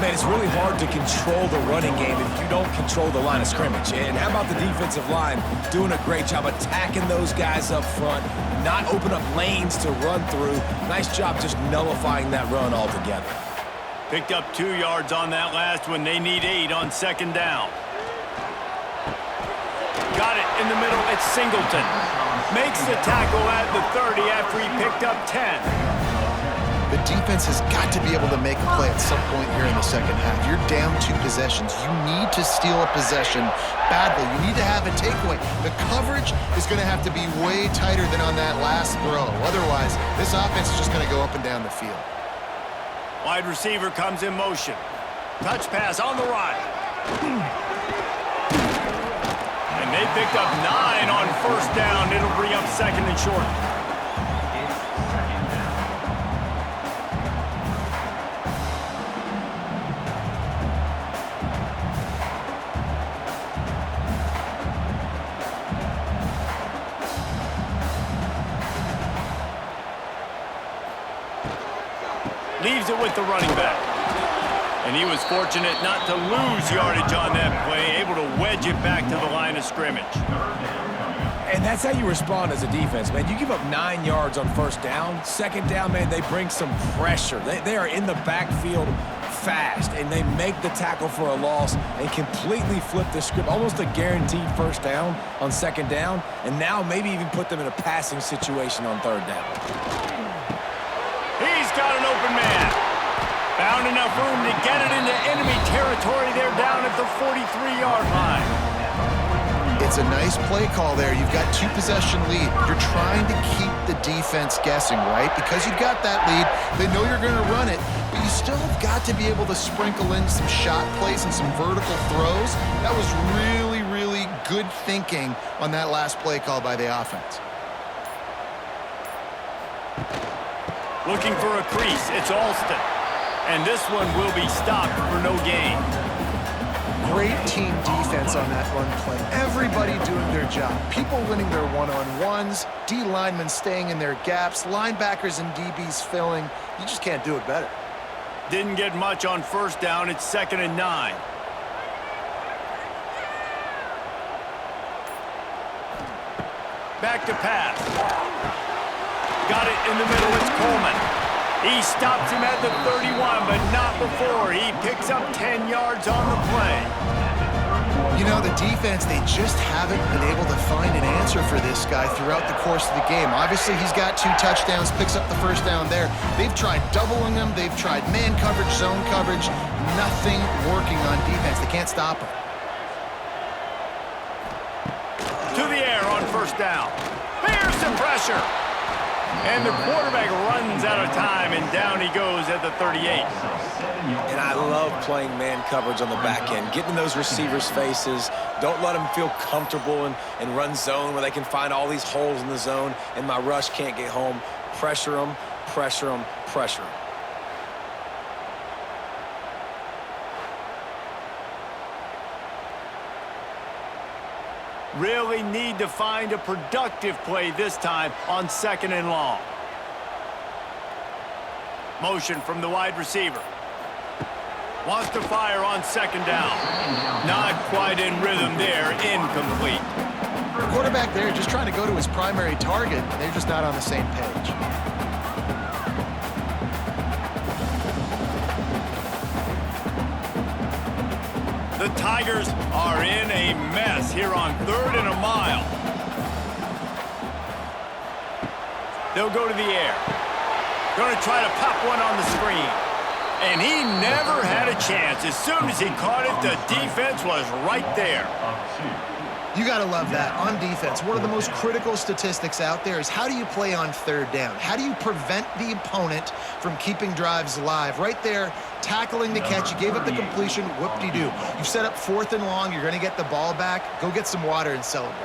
Man, it's really hard to control the running game if you don't control the line of scrimmage. And how about the defensive line doing a great job attacking those guys up front, not open up lanes to run through. Nice job just nullifying that run altogether. Picked up 2 yards on that last one. They need 8 on second down. Got it in the middle. It's Singleton. Makes the tackle at the 30 after he picked up 10. The defense has got to be able to make a play at some point here in the second half. You're down 2 possessions. You need to steal a possession badly. You need to have a takeaway. The coverage is going to have to be way tighter than on that last throw. Otherwise, this offense is just going to go up and down the field. Wide receiver comes in motion. Touch pass on the run. And they picked up 9 on first down. It'll bring up second and short. Leaves it with the running back. And he was fortunate not to lose yardage on that play, able to wedge it back to the line of scrimmage. And that's how you respond as a defense, man. You give up 9 yards on first down. Second down, man, they bring some pressure. They are in the backfield fast, and they make the tackle for a loss and completely flip the script. Almost a guaranteed first down on second down, and now maybe even put them in a passing situation on third down. He's got an open man. Found enough room to get it into enemy territory. They're down at the 43-yard line. It's a nice play call there. You've got 2 possession lead. You're trying to keep the defense guessing, right? Because you've got that lead, they know you're going to run it, but you still have got to be able to sprinkle in some shot plays and some vertical throws. That was really, really good thinking on that last play call by the offense. Looking for a crease, it's Alston. And this one will be stopped for no gain. Great team defense on that run play. Everybody doing their job. People winning their one-on-ones, D linemen staying in their gaps, linebackers and DBs filling. You just can't do it better. Didn't get much on first down. It's 2nd and 9. Back to pass. Got it in the middle. It's Coleman. He stops him at the 31, but not before. He picks up 10 yards on the play. You know, the defense, they just haven't been able to find an answer for this guy throughout the course of the game. Obviously, he's got 2 touchdowns, picks up the first down there. They've tried doubling him. They've tried man coverage, zone coverage. Nothing working on defense. They can't stop him. To the air on first down. There's some pressure. And the quarterback runs out of time, and down he goes at the 38. And I love playing man coverage on the back end, getting in those receivers' faces. Don't let them feel comfortable and run zone where they can find all these holes in the zone, and my rush can't get home. Pressure them, pressure them, pressure them. Really need to find a productive play this time on 2nd and long. Motion from the wide receiver. Wants to fire on second down. Not quite in rhythm there. Incomplete. The quarterback there just trying to go to his primary target. They're just not on the same page. The Tigers are in a mess here on 3rd and a mile. They'll go to the air. Going to try to pop one on the screen. And he never had a chance. As soon as he caught it, the defense was right there. You got to love that. On defense, one of the most critical statistics out there is how do you play on 3rd down? How do you prevent the opponent from keeping drives alive? Right there, tackling the catch. You gave up the completion. Whoop-de-doo. You set up 4th and long. You're going to get the ball back. Go get some water and celebrate.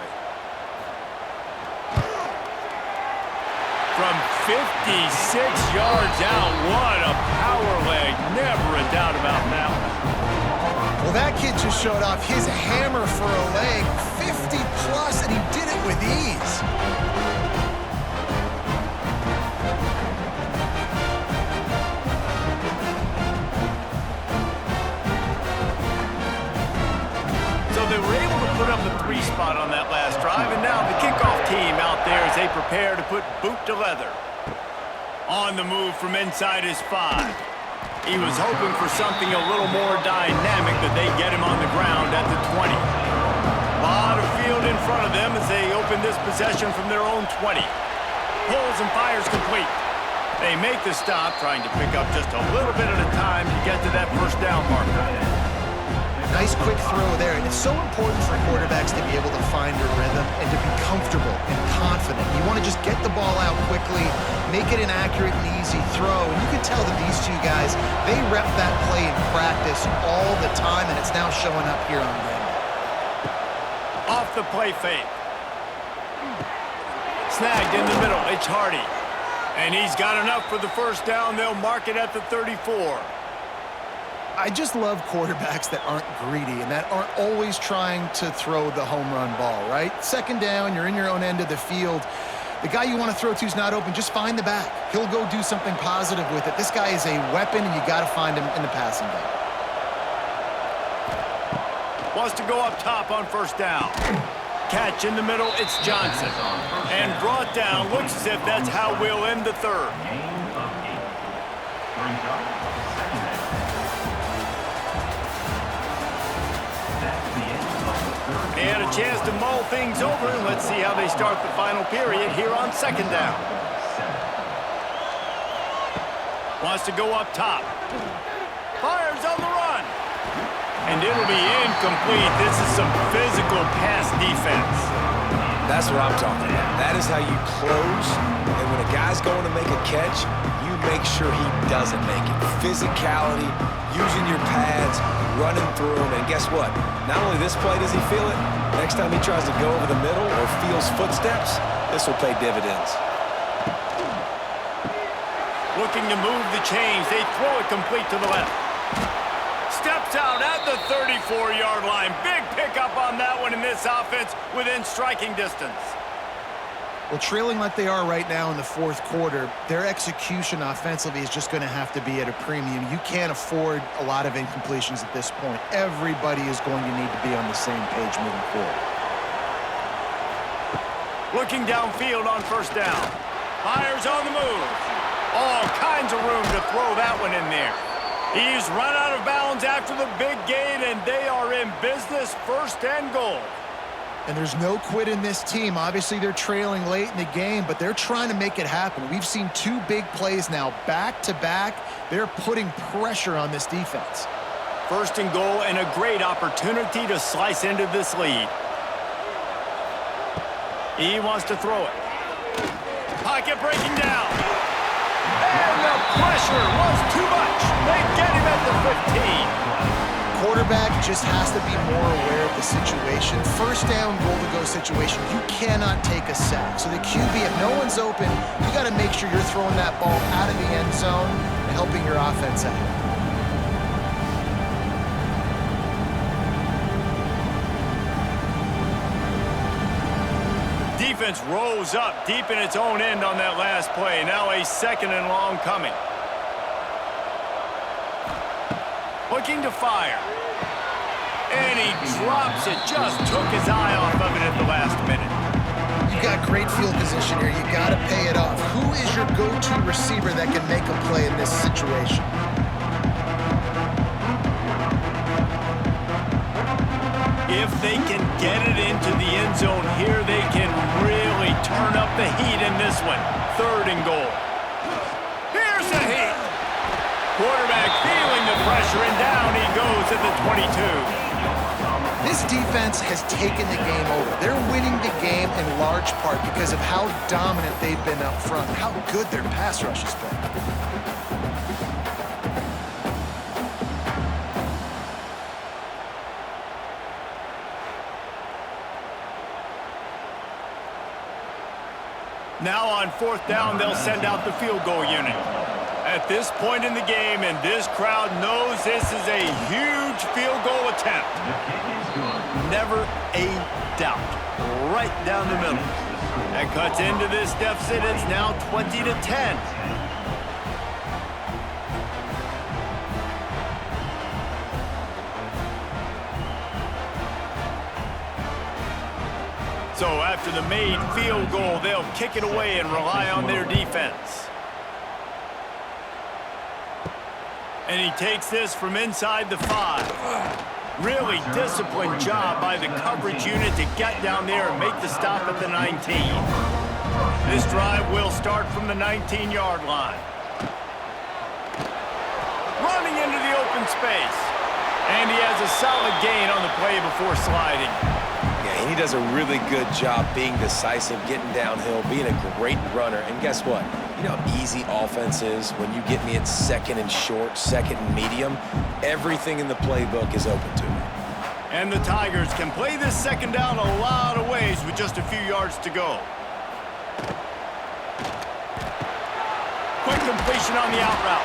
From 56 yards out, what a power leg. Never a doubt about that one. Well, that kid just showed off his hammer for a leg, 50-plus, and he did it with ease. So they were able to put up the 3 spot on that last drive, and now the kickoff team out there as they prepare to put boot to leather. On the move from inside his 5. He was hoping for something a little more dynamic, but they get him on the ground at the 20. A lot of field in front of them as they open this possession from their own 20. Pulls and fires complete. They make the stop, trying to pick up just a little bit at a time to get to that first down marker. Nice quick throw there, and it's so important for quarterbacks to be able to find a rhythm and to be comfortable and confident. You want to just get the ball out quickly, make it an accurate and easy throw, and you can tell that these two guys, they rep that play in practice all the time, and it's now showing up here on them. Off the play fake. Snagged in the middle, it's Hardy. And he's got enough for the first down. They'll mark it at the 34. I just love quarterbacks that aren't greedy and that aren't always trying to throw the home run ball, right? 2nd down, you're in your own end of the field. The guy you want to throw to is not open. Just find the back. He'll go do something positive with it. This guy is a weapon, and you got to find him in the passing game. Wants to go up top on first down. Catch in the middle, it's Johnson. And brought down, looks as if that's how we'll end the 3rd. And a chance to mull things over, and let's see how they start the final period here on 2nd down. Wants to go up top. Fires on the run. And it'll be incomplete. This is some physical pass defense. That's what I'm talking about. That is how you close, and when a guy's going to make a catch, you make sure he doesn't make it. Physicality, using your pads, running through them, and guess what? Not only this play does he feel it, next time he tries to go over the middle or feels footsteps, this will pay dividends. Looking to move the chains. They throw it complete to the left. Steps out at the 34-yard line. Big pickup on that one in this offense within striking distance. Well, trailing like they are right now in the 4th quarter, their execution offensively is just going to have to be at a premium. You can't afford a lot of incompletions at this point. Everybody is going to need to be on the same page moving forward. Looking downfield on first down. Fires on the move. All kinds of room to throw that one in there. He's run out of bounds after the big gain, and they are in business, 1st and goal. And there's no quit in this team. Obviously, they're trailing late in the game, but they're trying to make it happen. We've seen 2 big plays now, back-to-back. They're putting pressure on this defense. 1st and goal, and a great opportunity to slice into this lead. He wants to throw it. Pocket breaking down. And the pressure was too much. They get him at the 15. Quarterback just has to be more aware of the situation. 1st down, goal-to-go situation. You cannot take a sack. So the QB, if no one's open, you got to make sure you're throwing that ball out of the end zone and helping your offense out. Defense rose up deep in its own end on that last play. Now a 2nd and long coming. Looking to fire. And he drops it. Just took his eye off of it at the last minute. You got great field position here. You got to pay it off. Who is your go-to receiver that can make a play in this situation? If they can get it into the end zone here, they can really turn up the heat in this one. 3rd and goal. Here's the heat. Quarterback feeling the pressure, and down he goes at the 22. This defense has taken the game over. They're winning the game in large part because of how dominant they've been up front, how good their pass rush has been. Now on 4th down, they'll send out the field goal unit. At this point in the game, and this crowd knows this is a huge field goal attempt. Never a doubt. Right down the middle. That cuts into this deficit. It's now 20-10. So after the made field goal, they'll kick it away and rely on their defense. And he takes this from inside the 5. Really disciplined job by the coverage unit to get down there and make the stop at the 19. This drive will start from the 19-yard line. Running into the open space. And he has a solid gain on the play before sliding. Yeah, and he does a really good job being decisive, getting downhill, being a great runner. And guess what? You know how easy offense is when you get me at 2nd and short, 2nd and medium? Everything in the playbook is open to me. And the Tigers can play this 2nd down a lot of ways with just a few yards to go. Quick completion on the out route.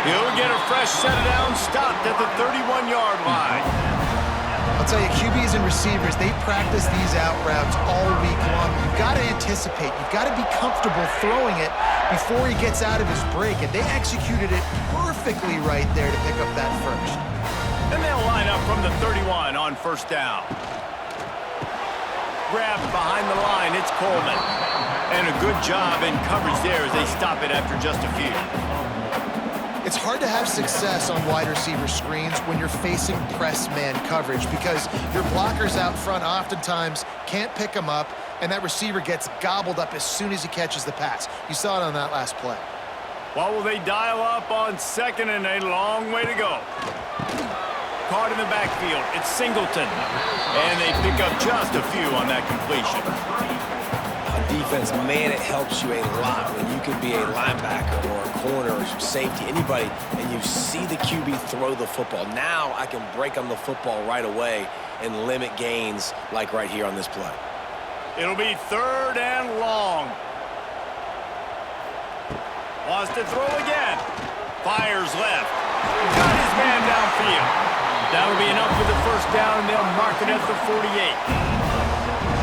He'll get a fresh set of downs, stopped at the 31-yard line. I'll tell you, QBs and receivers, they practice these out routes all week long. You've got to anticipate. You've got to be comfortable throwing it before he gets out of his break. And they executed it perfectly right there to pick up that first. And they'll line up from the 31 on 1st down. Grabbed behind the line, it's Coleman. And a good job in coverage there as they stop it after just a few. It's hard to have success on wide receiver screens when you're facing press man coverage because your blockers out front oftentimes can't pick them up, and that receiver gets gobbled up as soon as he catches the pass. You saw it on that last play. What will they dial up on 2nd and a long way to go? Caught in the backfield, it's Singleton. And they pick up just a few on that completion. Defense, man, it helps you a lot when you can be a linebacker or a corner or safety, anybody, and you see the QB throw the football. Now I can break on the football right away and limit gains like right here on this play. It'll be 3rd and long. Wants to throw again. Fires left. Got his man downfield. That'll be enough for the 1st down, and they'll mark it at the 48.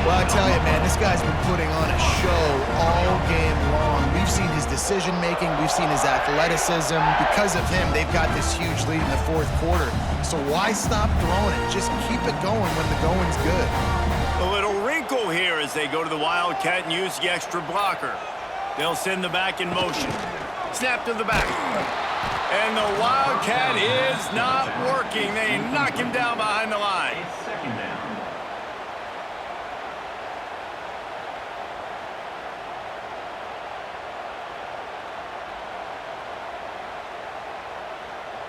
Well, I tell you, man, this guy's been putting on a show all game long. We've seen his decision-making. We've seen his athleticism. Because of him, they've got this huge lead in the 4th quarter. So why stop throwing it? Just keep it going when the going's good. A little wrinkle here as they go to the Wildcat and use the extra blocker. They'll send the back in motion. Snap to the back. And the Wildcat is not working. They knock him down behind the line. 2nd down.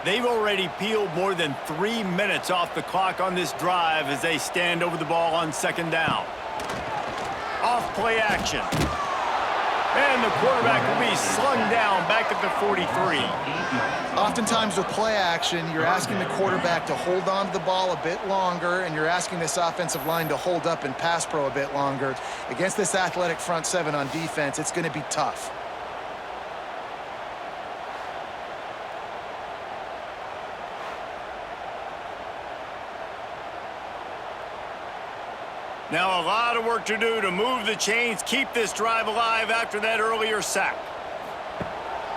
They've already peeled more than 3 minutes off the clock on this drive as they stand over the ball on 2nd down. Off play action. And the quarterback will be slung down back at the 43. Oftentimes with play action, you're asking the quarterback to hold on to the ball a bit longer, and you're asking this offensive line to hold up and pass pro a bit longer. Against this athletic front 7 on defense, it's going to be tough. Now a lot of work to do to move the chains, keep this drive alive after that earlier sack.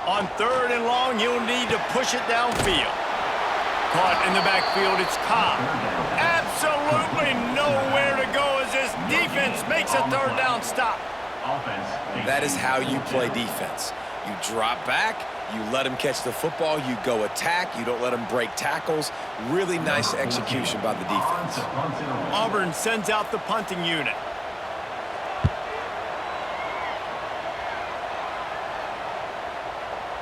On 3rd and long, you'll need to push it downfield. Caught in the backfield, it's Cobb. Absolutely nowhere to go as this defense makes a third down stop. Offense. That is how you play defense. You drop back, you let him catch the football, you go attack, you don't let him break tackles. Really nice execution by the defense. Auburn sends out the punting unit.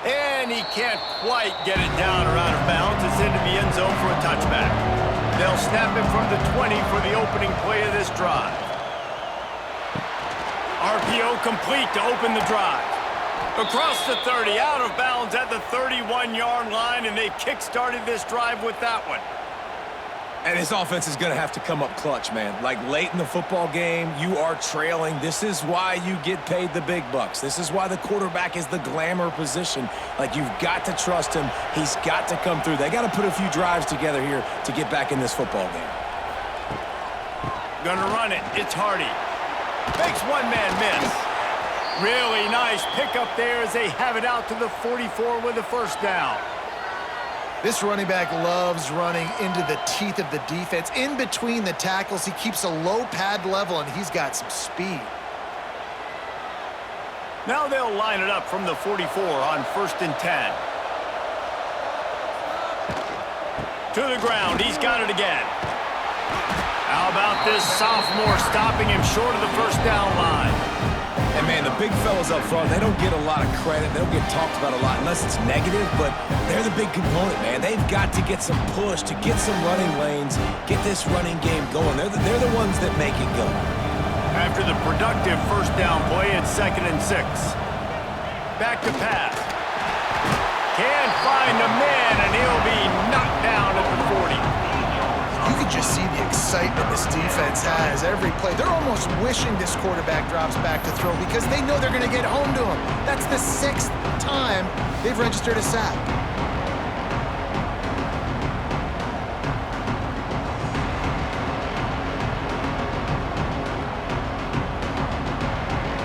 And he can't quite get it down or out of bounds. It's into the end zone for a touchback. They'll snap it from the 20 for the opening play of this drive. RPO complete to open the drive. Across the 30, out of bounds at the 31-yard line, and they've kick-started this drive with that one. And this offense is going to have to come up clutch, man. Like late in the football game, you are trailing. This is why you get paid the big bucks. This is why the quarterback is the glamour position. Like, you've got to trust him. He's got to come through. They got to put a few drives together here to get back in this football game. Gonna run it. It's Hardy. Makes one man miss. Really nice pickup there as they have it out to the 44 with a first down. This running back loves running into the teeth of the defense. In between the tackles, he keeps a low pad level, and he's got some speed. Now they'll line it up from the 44 on 1st and 10. To the ground. He's got it again. How about this sophomore stopping him short of the first down line? And, man, the big fellas up front, they don't get a lot of credit. They don't get talked about a lot unless it's negative, but they're the big component, man. They've got to get some push, to get some running lanes, get this running game going. They're the ones that make it go. After the productive first down play, it's 2nd and 6. Back to pass. Can't find a man, and he'll be knocked down at the 40. You can just see the excitement this defense has every play. They're almost wishing this quarterback drops back to throw because they know they're going to get home to him. That's the 6th time they've registered a sack.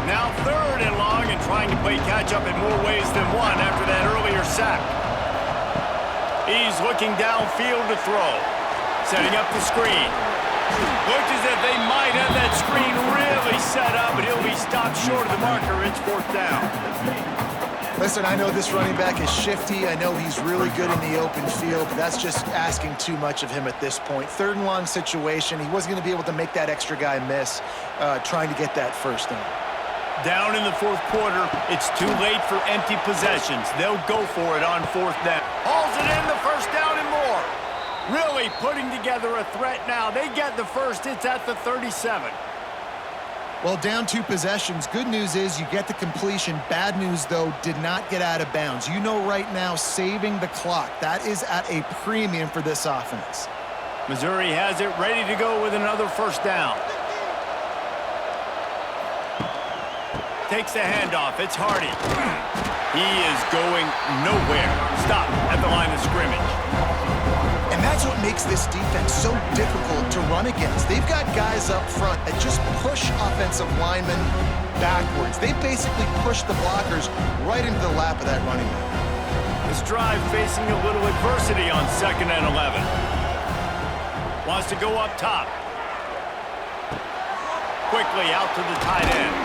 Now 3rd and long and trying to play catch-up in more ways than one after that earlier sack. He's looking downfield to throw. Setting up the screen. Looks as if they might have that screen really set up, but he'll be stopped short of the marker. It's 4th down. Listen, I know this running back is shifty. I know he's really good in the open field, but that's just asking too much of him at this point. 3rd and long situation. He wasn't going to be able to make that extra guy miss trying to get that first down. Down in the 4th quarter, it's too late for empty possessions. They'll go for it on 4th down. Hauls it in, the first down and more. Really putting together a threat now. They get the first. It's at the 37. Well, down 2 possessions. Good news is you get the completion. Bad news, though, did not get out of bounds. You know right now, saving the clock. That is at a premium for this offense. Missouri has it ready to go with another first down. Takes the handoff. It's Hardy. He is going nowhere. Stop at the line of scrimmage. And that's what makes this defense so difficult to run against. They've got guys up front that just push offensive linemen backwards. They basically push the blockers right into the lap of that running back. This drive facing a little adversity on 2nd and 11. Wants to go up top. Quickly out to the tight end.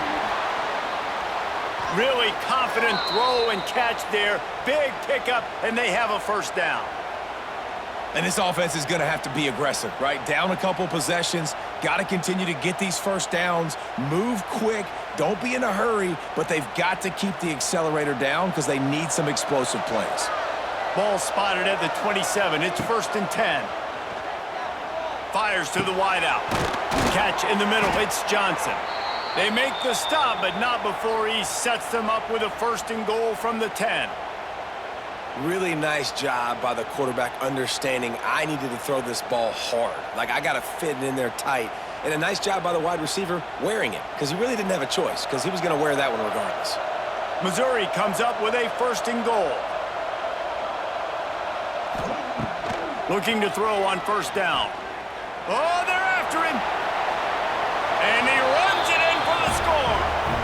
Really confident throw and catch there. Big pickup, and they have a first down. And this offense is going to have to be aggressive, right? Down a couple possessions, got to continue to get these first downs, move quick, don't be in a hurry, but they've got to keep the accelerator down because they need some explosive plays. Ball spotted at the 27. It's 1st and 10. Fires to the wideout. Catch in the middle. It's Johnson. They make the stop, but not before he sets them up with a 1st and goal from the 10. Really nice job by the quarterback understanding I needed to throw this ball hard. Like, I got to fit it in there tight. And a nice job by the wide receiver wearing it because he really didn't have a choice because he was going to wear that one regardless. Missouri comes up with a 1st and goal. Looking to throw on 1st down. Oh, they're after him. And he runs it in for the score.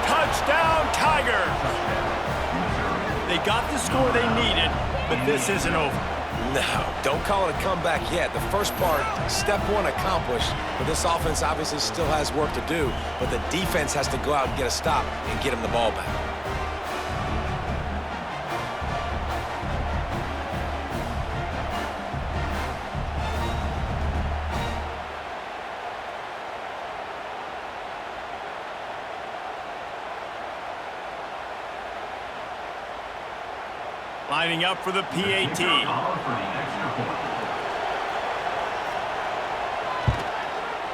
Touchdown, Tigers. They got the score they needed, but this isn't over. No, don't call it a comeback yet. The first part, step one accomplished, but this offense obviously still has work to do, but the defense has to go out and get a stop and get him the ball back. Lining up for the PAT.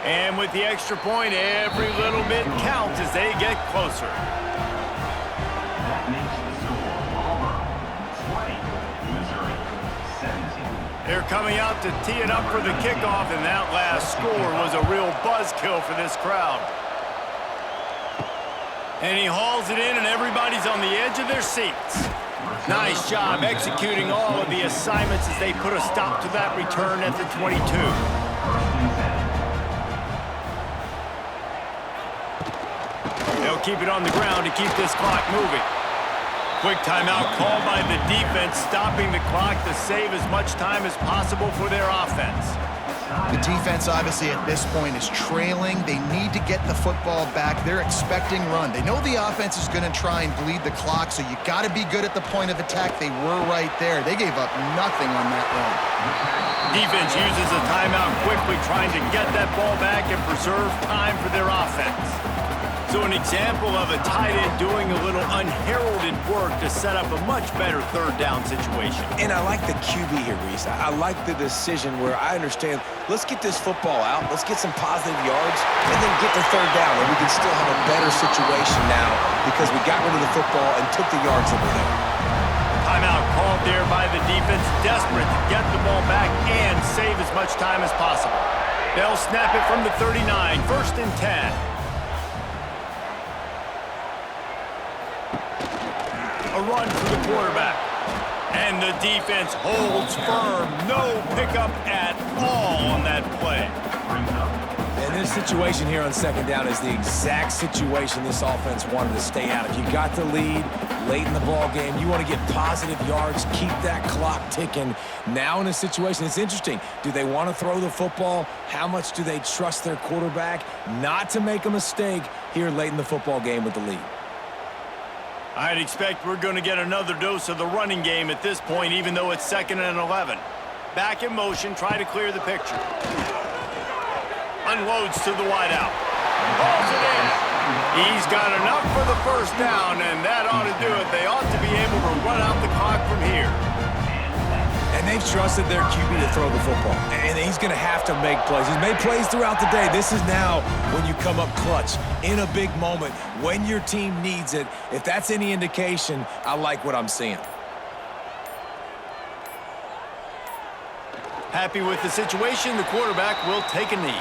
And with the extra point, every little bit counts as they get closer. That makes the score Auburn 20, Missouri 17. They're coming out to tee it up for the kickoff, and that last score was a real buzzkill for this crowd. And he hauls it in, and everybody's on the edge of their seats. Nice job executing all of the assignments as they put a stop to that return at the 22. They'll keep it on the ground to keep this clock moving. Quick timeout called by the defense, stopping the clock to save as much time as possible for their offense. The defense, obviously, at this point is trailing. They need to get the football back. They're expecting run. They know the offense is going to try and bleed the clock, so you got to be good at the point of attack. They were right there. They gave up nothing on that run. Defense uses a timeout quickly, trying to get that ball back and preserve time for their offense. So an example of a tight end doing a little unheralded work to set up a much better third down situation. And I like the QB here, Reese. I like the decision where I understand, let's get this football out, let's get some positive yards, and then get the third down, and we can still have a better situation now because we got rid of the football and took the yards that were there. Timeout called there by the defense, desperate to get the ball back and save as much time as possible. They'll snap it from the 39, 1st and 10. A run for the quarterback. And the defense holds firm. No pickup at all on that play. And this situation here on second down is the exact situation this offense wanted to stay out. If you got the lead late in the ball game, you want to get positive yards, keep that clock ticking. Now in a situation, it's interesting. Do they want to throw the football? How much do they trust their quarterback not to make a mistake here late in the football game with the lead? I'd expect we're going to get another dose of the running game at this point, even though it's 2nd and 11. Back in motion, try to clear the picture. Unloads to the wideout. Pulls it in. He's got enough for the first down, and that ought to do it. They ought to be able to run out the clock from here. And they've trusted their QB to throw the football. And he's going to have to make plays. He's made plays throughout the day. This is now when you come up clutch in a big moment when your team needs it. If that's any indication, I like what I'm seeing. Happy with the situation, the quarterback will take a knee.